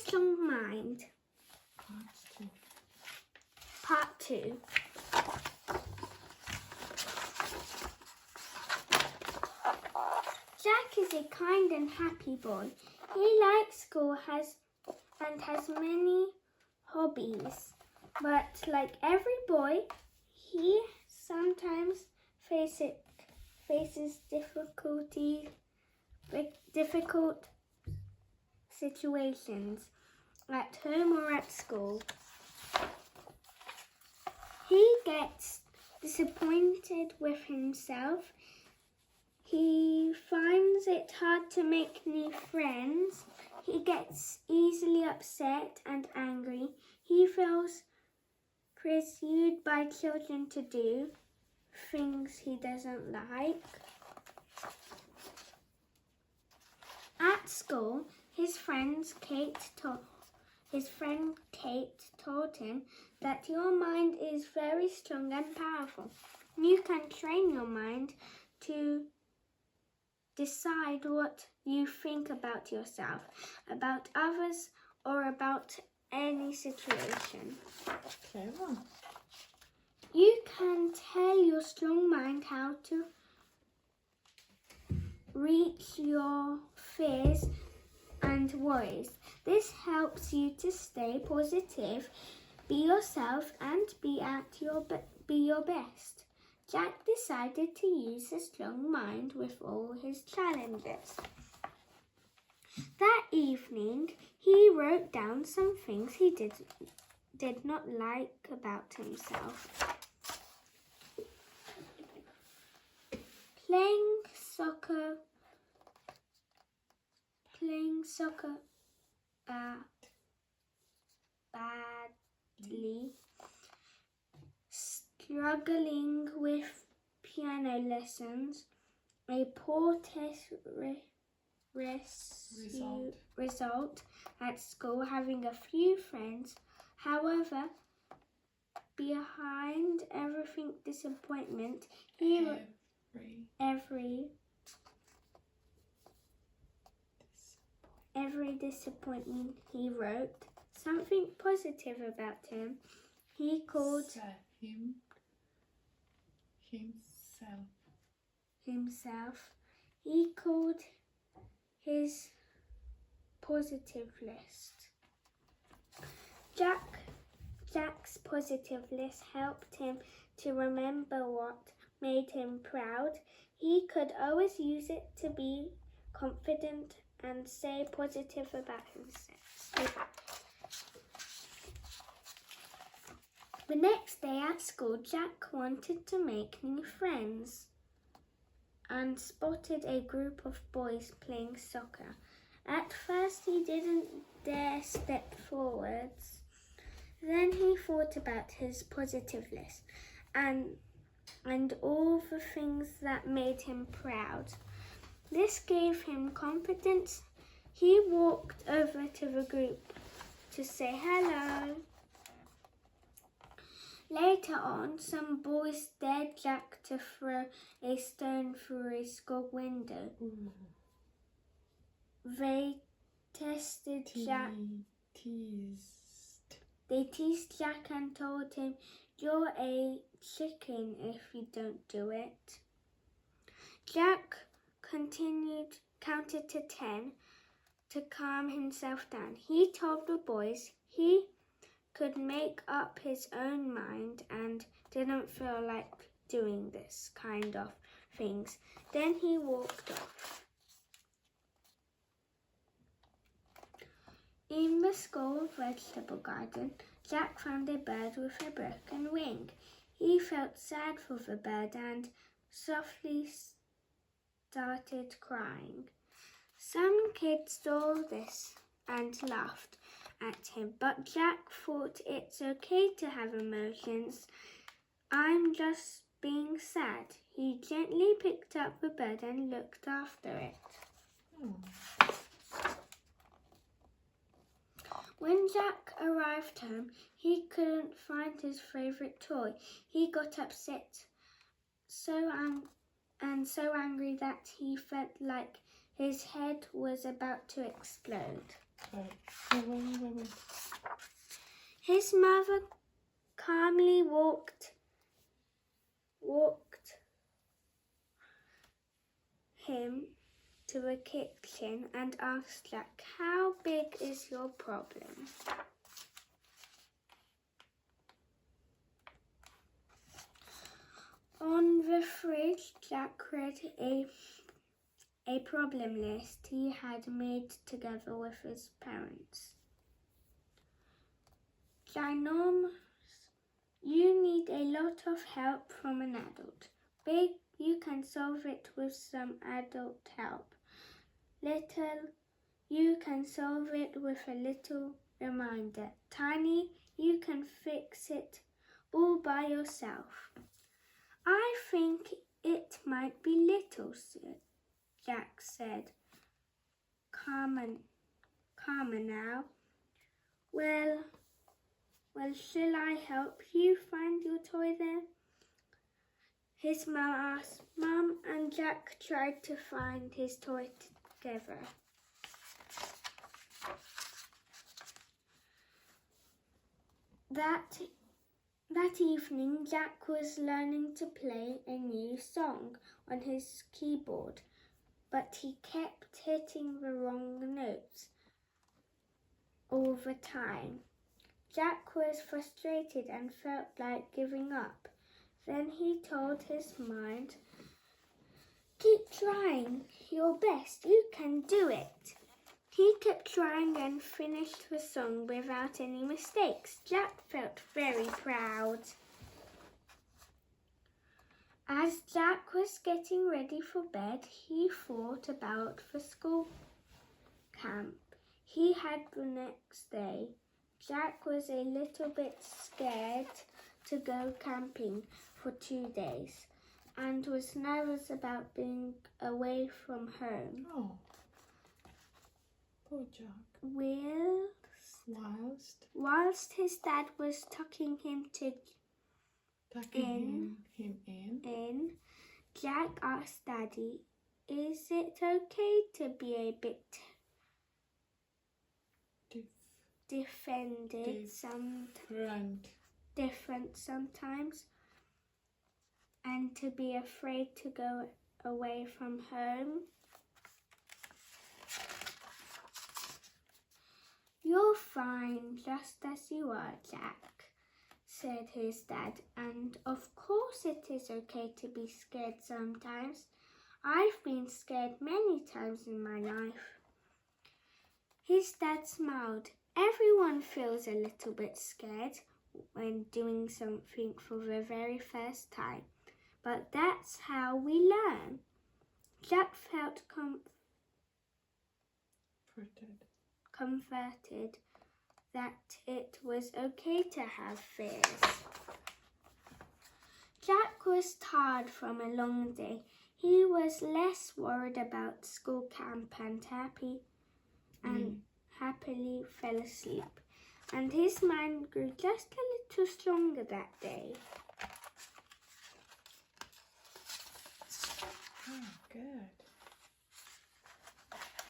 Strong Mind. Part 2. Jack is a kind and happy boy. He likes school and has many hobbies. But like every boy, he sometimes faces difficult situations at home or at school. He gets disappointed with himself. He finds it hard to make new friends. He gets easily upset and angry. He feels pursued by children to do things he doesn't like. At school, his friend Kate told him that your mind is very strong and powerful. You can train your mind to decide what you think about yourself, about others, or about any situation. Clever. You can tell your strong mind how to reach your fears and worries. This helps you to stay positive, be yourself, and be your best. Jack decided to use his strong mind with all his challenges. That evening, he wrote down some things he did not like about himself. Playing soccer badly, struggling with piano lessons, a poor test result at school, having a few friends. However, behind everything disappointment, every disappointment he wrote something positive about him. He called himself. He called his positive list. Jack's positive list helped him to remember what made him proud. He could always use it to be confident and say positive about himself. The next day at school, Jack wanted to make new friends and spotted a group of boys playing soccer. At first, he didn't dare step forwards. Then he thought about his positive list and all the things that made him proud. This gave him confidence. He walked over to the group to say hello. Later on, some boys dared Jack to throw a stone through a school window. They tested Jack. They teased Jack and told him, "You're a chicken if you don't do it." Jack counted to 10 to calm himself down. He told the boys he could make up his own mind and didn't feel like doing this kind of things. Then he walked off. In the school vegetable garden, Jack found a bird with a broken wing. He felt sad for the bird and softly started crying. Some kids saw this and laughed at him, but Jack thought it's okay to have emotions. "I'm just being sad." He gently picked up the bird and looked after it. When Jack arrived home, he couldn't find his favourite toy. He got upset so angry that he felt like his head was about to explode. So when His mother calmly walked him to the kitchen and asked Jack, "How big is your problem?" On the fridge, Jack read a problem list he had made together with his parents. Ginormous. You need a lot of help from an adult. Big, you can solve it with some adult help. Little, you can solve it with a little reminder. Tiny, you can fix it all by yourself. I think it might be little, Jack said. Calmer now. Well, shall I help you find your toy then? His mum asked. Mum and Jack tried to find his toy together. That evening, Jack was learning to play a new song on his keyboard, but he kept hitting the wrong notes all the time. Jack was frustrated and felt like giving up. Then he told his mind, "Keep trying your best, you can do it." He kept trying and finished the song without any mistakes. Jack felt very proud. As Jack was getting ready for bed, he thought about the school camp he had the next day. Jack was a little bit scared to go camping for 2 days and was nervous about being away from home. Oh, poor Jack. Whilst his dad was tucking him in, Jack asked Daddy, "Is it okay to be a bit different sometimes, and to be afraid to go away from home?" "You're fine just as you are, Jack," said his dad, "and of course it is okay to be scared sometimes. I've been scared many times in my life." His dad smiled. "Everyone feels a little bit scared when doing something for the very first time, but that's how we learn." Jack felt comforted that it was okay to have fears. Jack was tired from a long day. He was less worried about school camp and happily fell asleep, and his mind grew just a little stronger that day. Oh, good.